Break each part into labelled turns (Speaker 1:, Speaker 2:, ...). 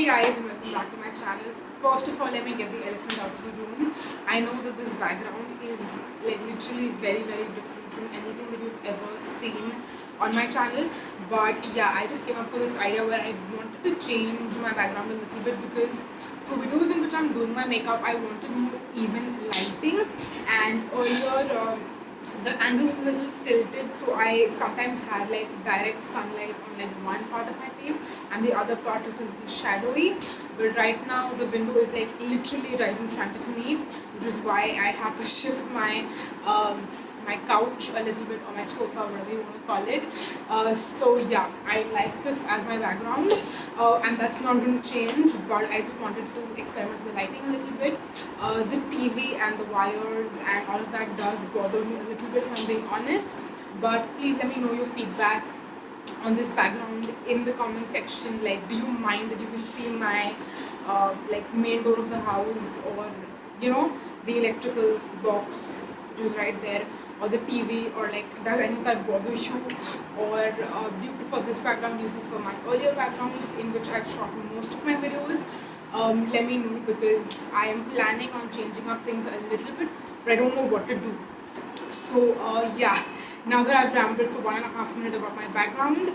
Speaker 1: Hey guys, and welcome back to my channel. First of all, let me get the elephant out of the room. I know that this background is like literally very different from anything that you've ever seen on my channel. But yeah, I just came up with this idea where I wanted to change my background a little bit because for videos in which I'm doing my makeup, I wanted more even lighting. And earlier, the angle was a little tilted, so I sometimes had like direct sunlight on like one part of my face and the other part was a little shadowy. But right now the window is like literally right in front of me, which is why I have to shift my couch a little bit, or my sofa, whatever you want to call it. So yeah, I like this as my background, and that's not going to change. But I just wanted to experiment with the lighting a little bit. The TV and the wires and all of that does bother me a little bit, if I'm being honest. But please let me know your feedback on this background in the comment section. Like, do you mind that you can see my like main door of the house, or the electrical box which is right there, or the TV, or like does any of that bother you? Or do you prefer this background? Do you prefer my earlier background in which I've shot most of my videos? Let me know, because I am planning on changing up things a little bit, but I don't know what to do. So yeah, now that I've rambled for 1.5 minutes about my background,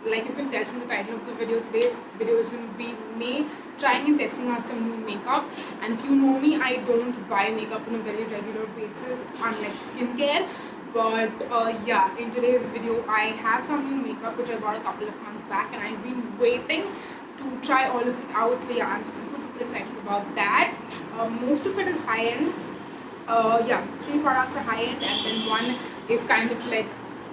Speaker 1: like you can tell from the title of the video, today's video is going to be me trying and testing out some new makeup. And if you know me, I don't buy makeup on a very regular basis unlike skincare. But yeah, in today's video, I have some new makeup which I bought a couple of months back, and I've been waiting to try all of it out. So yeah, I'm super excited about that. Most of it is high end. Yeah, three products are high end, and then one is kind of like,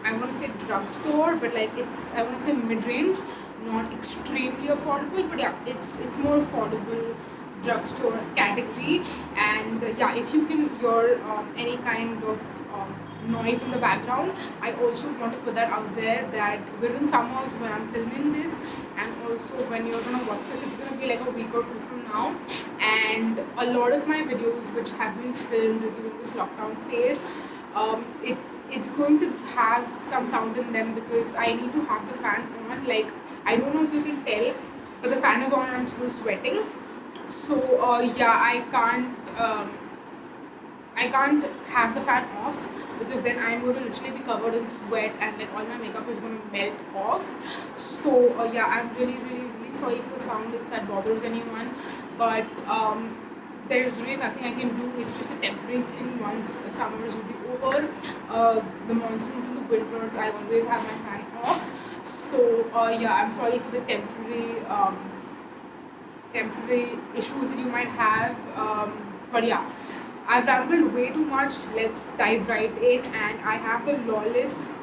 Speaker 1: I want to say drugstore, but like it's, I want to say mid range, not extremely affordable, but yeah, it's more affordable drugstore category. And yeah, if you can hear any kind of noise in the background, I also want to put that out there that we're in summers when I'm filming this, and also when you're gonna watch this, it's gonna be like a week or two from now. And a lot of my videos which have been filmed during this lockdown phase, it's going to have some sound in them because I need to have the fan on. Like, I don't know if you can tell, but the fan is on and I'm still sweating. So yeah, I can't have the fan off, because then I'm going to literally be covered in sweat and like all my makeup is going to melt off. So yeah, I'm really sorry for the sound if that bothers anyone. But there's really nothing I can do. It's just a temporary thing. Once summers will be over, the monsoons and the winters, I always have my fan off. So yeah, I'm sorry for the temporary issues that you might have. But yeah, I've rambled way too much. Let's dive right in. And I have the Lawless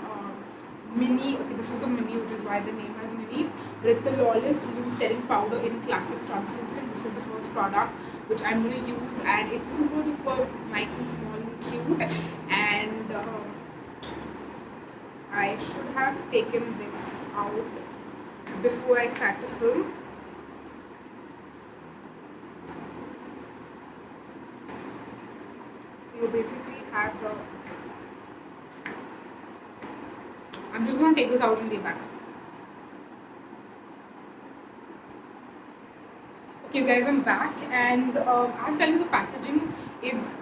Speaker 1: Mini. Okay, this is the Mini, which is why the name has Mini. But it's the Lawless Loose Setting Powder in Classic Translucent. This is the first product which I'm going to use, and it's super duper nice and small and cute. And I should have taken this out before I start to film. So you basically have the, I'm just going to take this out and be back. Okay guys, I'm back, and I'm telling you, the packaging is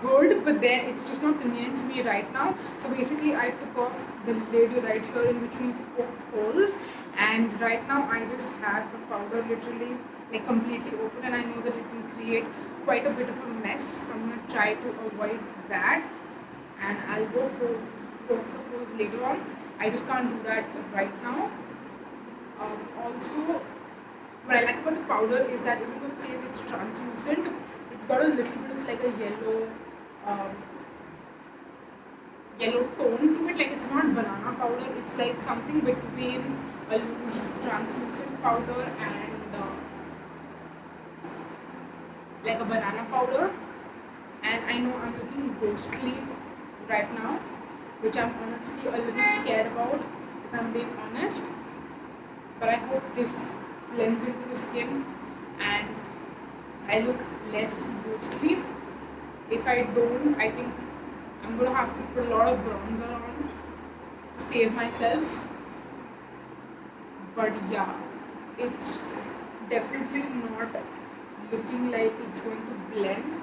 Speaker 1: good, but then it's just not convenient for me right now. So basically I took off the lid right here in between to poke holes, and right now I just have the powder literally like completely open, and I know that it will create quite a bit of a mess, so I'm going to try to avoid that, and I'll go poke the holes later on. I just can't do that right now. Also, what I like about the powder is that even though it says it's translucent, it's got a little bit of like a um, yellow tone to it. Like, it's not banana powder, it's like something between a loose translucent powder and like a banana powder. And I know I'm looking ghostly right now, which I'm honestly a little scared about, if I'm being honest. But I hope this blends into the skin and I look less ghostly. If I don't, I think I'm gonna have to put a lot of bronzer on to save myself. But yeah, It's definitely not looking like it's going to blend.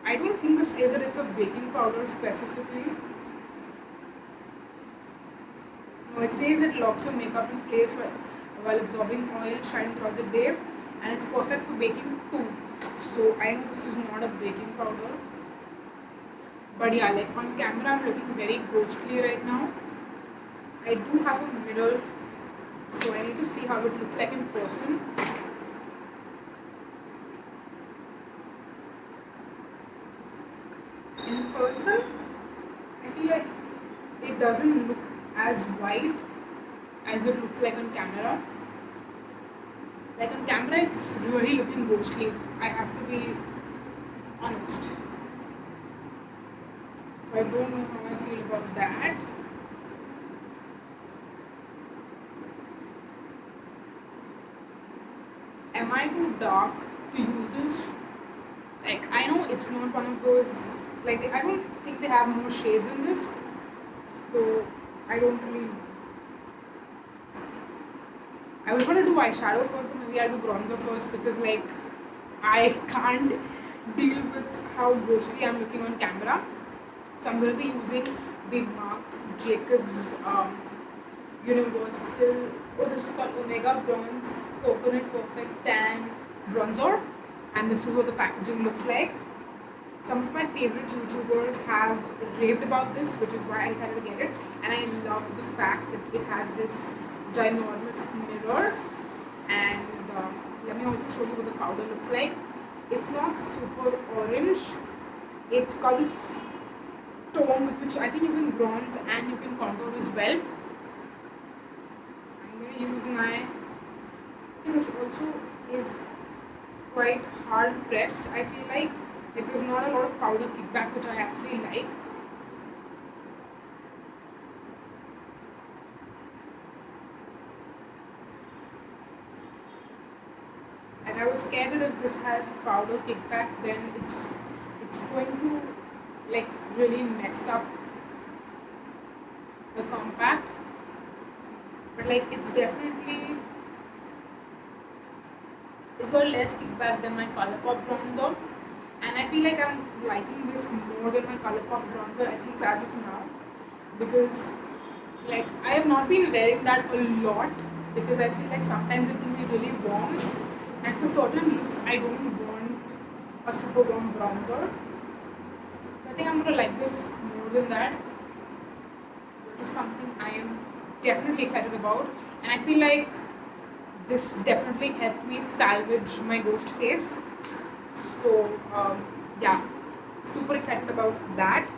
Speaker 1: I don't think this says that it's a baking powder specifically. No, it says it locks your makeup in place while absorbing oil, shine throughout the day, and it's perfect for baking too. So I know this is not a baking powder, but yeah, like on camera, I'm looking very ghostly right now. I do have a mirror, so I need to see how it looks like in person. In person, I feel like it doesn't look as white as it looks like on camera. Like on camera, it's really looking ghostly. I have to be honest. So I don't know how I feel about that. Am I too dark to use this? Like I know it's not one of those. Like I don't think they have more shades in this. So I don't really. I was gonna do eyeshadow first, but maybe I'll do bronzer first because like I can't deal with how ghostly I'm looking on camera. So I'm gonna be using the Marc Jacobs Universal. Oh, this is called Omega Bronze Coconut Perfect Tan Bronzer, and this is what the packaging looks like. Some of my favorite YouTubers have raved about this, which is why I decided to get it. And I love the fact that it has this ginormous mirror. And let me also show you what the powder looks like. It's not super orange. It's got this tone with which I think you can bronze and you can contour as well. I'm going to use my. I think this also is quite hard pressed. I feel like there's not a lot of powder kickback, which I actually like. And I was scared that if this has powder kickback, then it's going to like really mess up the compact. But like it's definitely it's got less kickback than my Colourpop bronzer, and I feel like I'm liking this more than my Colourpop bronzer, at least as of now, because like I have not been wearing that a lot because I feel like sometimes it can be really warm, and for certain looks I don't want a super warm bronzer. So I think I'm gonna like this more than that, which is something I am definitely excited about, and I feel like this definitely helped me salvage my ghost face. So yeah, super excited about that.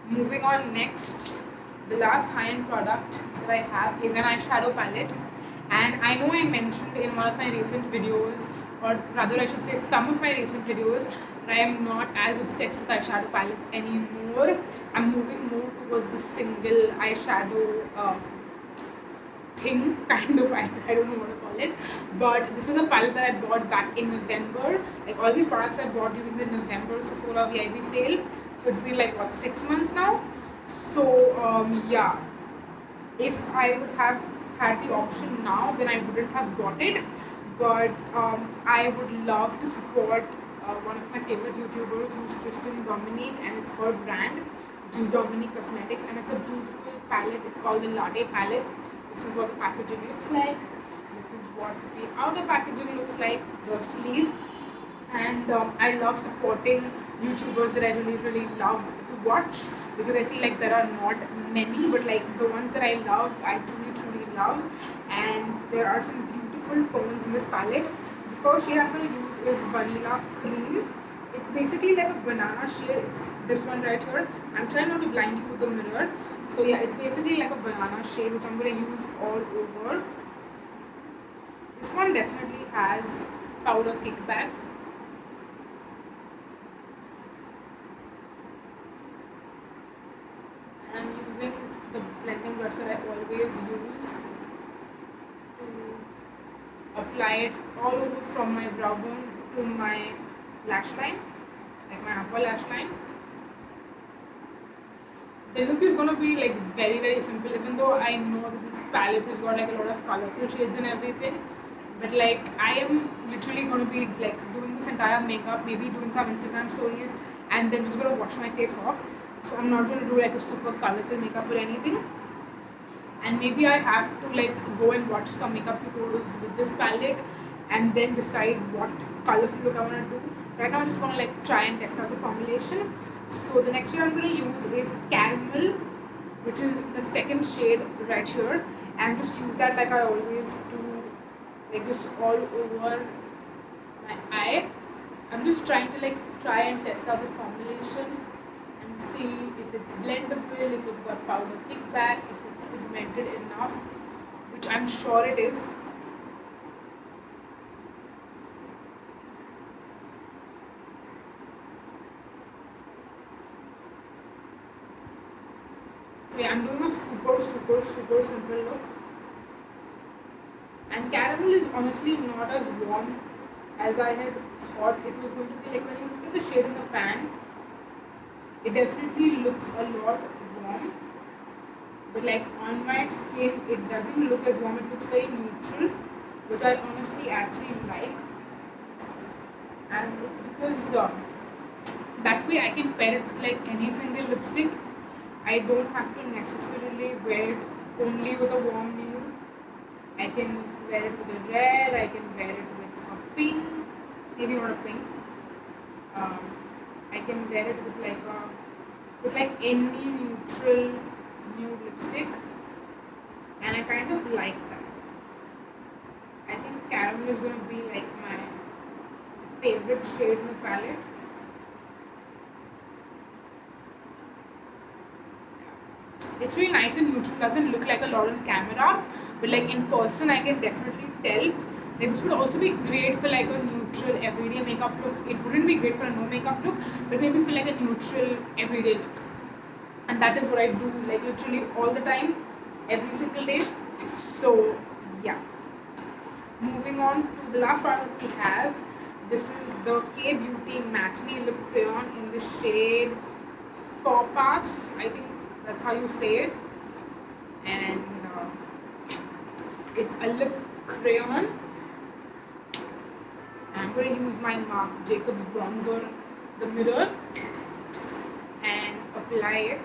Speaker 1: Moving on next, the last high-end product that I have is an eyeshadow palette, and I know I mentioned in one of my recent videos, or rather I should say some of my recent videos, that I am not as obsessed with eyeshadow palettes anymore. I'm moving more towards the single eyeshadow thing, kind of. I don't know what to call it, but this is a palette that I bought back in November. Like all these products I bought during the November Sephora VIP sale, so it's been like what, 6 months now. So yeah, if I would have had the option now, then I wouldn't have bought it. But I would love to support one of my favorite YouTubers, who's Kristen Dominique, and it's her brand, which is Dominique Cosmetics, and it's a beautiful palette. It's called the Latte palette. This is what the packaging looks like. This is what the outer packaging looks like, the sleeve. And I love supporting YouTubers that I really love to watch, because I feel like there are not many, but like the ones that I love, I truly love. And there are some beautiful tones in this palette. The first shade I'm going to use is Vanilla Cream. It's basically like a banana shade. It's this one right here. I'm trying not to blind you with the mirror. So yeah, it's basically like a banana shade, which I'm going to use all over. This one definitely has powder kickback. And I'm using the blending brush that I always use to apply it all over from my brow bone to my lash line, like my upper lash line. the look is gonna be like very very simple. Even though I know that this palette has got like a lot of colorful shades and everything, but like I am literally gonna be like doing this entire makeup, maybe doing some Instagram stories, and then just gonna wash my face off. So I'm not gonna do like a super colorful makeup or anything. And maybe I have to like go and watch some makeup tutorials with this palette and then decide what colorful look I want to do. Right now I just want to like try and test out the formulation. So the next shade I'm going to use is Caramel, which is the second shade right here, and just use that like I always do, like just all over my eye. I'm just trying to like try and test out the formulation and see if it's blendable, if it's got powder kickback, if it's pigmented enough, which I'm sure it is. So yeah, I'm doing a super simple look. And Caramel is honestly not as warm as I had thought it was going to be. Like when you look at the shade in the pan, it definitely looks a lot warm. But like on my skin, it doesn't look as warm. It looks very neutral, which I honestly actually like. And it's because that way I can pair it with like any single lipstick. I don't have to necessarily wear it only with a warm nude. I can wear it with a red. I can wear it with a pink, maybe not a pink. Um, I can wear it with like any neutral nude lipstick, and I kind of like that. I think Caramel is gonna be like my favorite shade in the palette. It's really nice and neutral. Doesn't look like a lot on camera, but like in person, I can definitely tell. Like this would also be great for like a neutral everyday makeup look. It wouldn't be great for a no makeup look, but maybe for like a neutral everyday look. And that is what I do like literally all the time, every single day. So yeah. Moving on to the last product that we have. This is the K Beauty Matinee Lip Crayon in the shade Faux Pas. I think that's how you say it. And it's a lip crayon. I'm going to use my Marc Jacobs bronzer, the mirror, and apply it.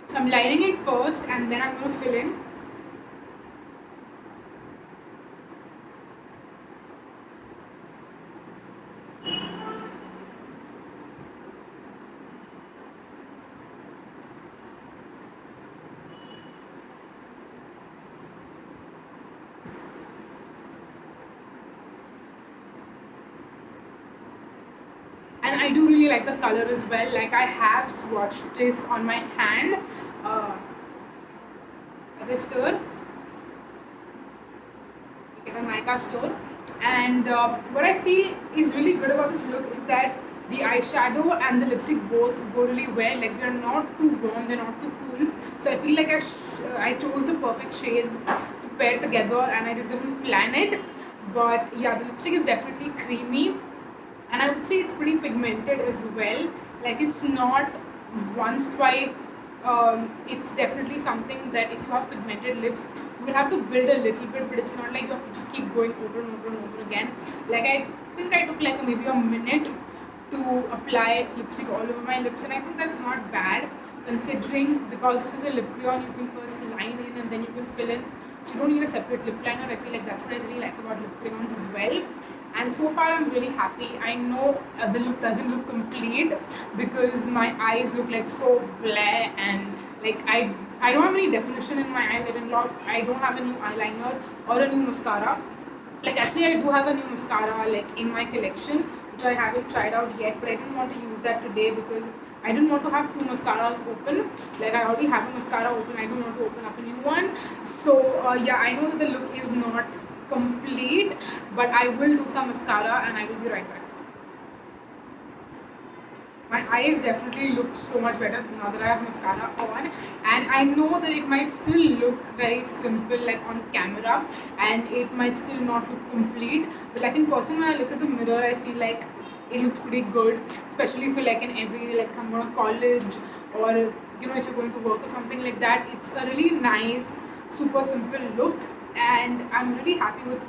Speaker 1: So I'm lining it first and then I'm going to fill in. And I do really like the color as well. Like I have swatched this on my hand at the store, like at a Nykaa store. And what I feel is really good about this look is that the eyeshadow and the lipstick both go really well. Like they're not too warm, they're not too cool. So I feel like I chose the perfect shades to pair together, and I didn't plan it. But yeah, the lipstick is definitely creamy, and I would say it's pretty pigmented as well. Like it's not one swipe. It's definitely something that if you have pigmented lips, you will have to build a little bit, but it's not like you have to just keep going over and over and over again. Like I think I took like maybe a minute to apply lipstick all over my lips, and I think that's not bad considering because this is a lip crayon. You can first line in and then you can fill in. So you don't need a separate lip liner. I feel like that's what I really like about lip crayons as well. And so far I'm really happy. I know the look doesn't look complete because my eyes look like so bleh, and like I don't have any definition in my eyes. I don't have a new eyeliner or a new mascara. Like actually I do have a new mascara like in my collection which I haven't tried out yet, but I didn't want to use that today because I didn't want to have two mascaras open. Like I already have a mascara open. I don't want to open up a new one. So yeah, I know that the look is not complete, but I will do some mascara and I will be right back. My eyes definitely look so much better now that I have mascara on, and I know that it might still look very simple like on camera, and it might still not look complete, but like in person when I look at the mirror I feel like it looks pretty good, especially if you're like in every, like if I'm going to college, or if you're going to work or something like that. It's a really nice, super simple look, and I'm really happy with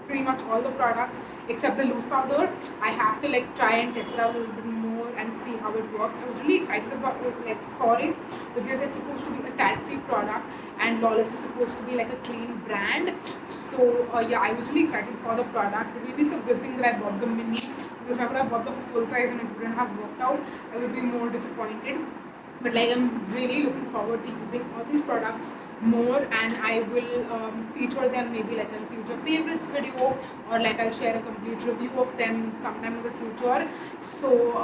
Speaker 1: pretty much all the products except the loose powder. I have to like try and test it out a little bit more and see how it works. I was really excited about it, like for it, because it's supposed to be a talc-free product and Lawless is supposed to be like a clean brand. So yeah, I was really excited for the product. But maybe it's a good thing that I bought the mini, because if I would have bought the full size and it wouldn't have worked out, I would be more disappointed. But like I'm really looking forward to using all these products more, and I will feature them maybe like in a future favorites video, or like I'll share a complete review of them sometime in the future. So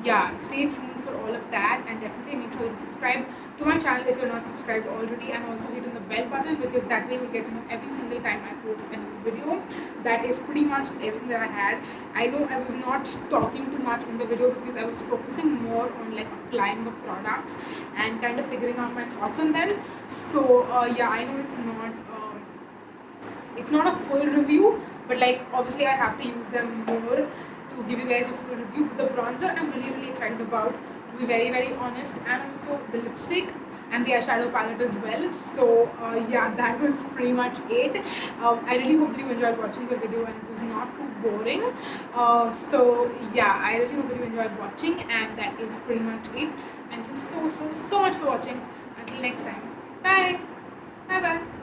Speaker 1: yeah, stay tuned for all of that, and definitely make sure you subscribe to my channel if you're not subscribed already, and also hit on the bell button, because that way you'll get to know every single time I post a new video. That is pretty much everything that I had. I know I was not talking too much in the video because I was focusing more on like applying the products and kind of figuring out my thoughts on them. So yeah, I know it's not a full review, but like obviously I have to use them more to give you guys a full review. But the bronzer I'm really excited about, to be very honest, and also the lipstick and the eyeshadow palette as well. So yeah, that was pretty much it. I really hope that you enjoyed watching the video and it was not too boring. So yeah, I really hope that you enjoyed watching, and that is pretty much it. Thank you so much for watching. Until next time, bye bye.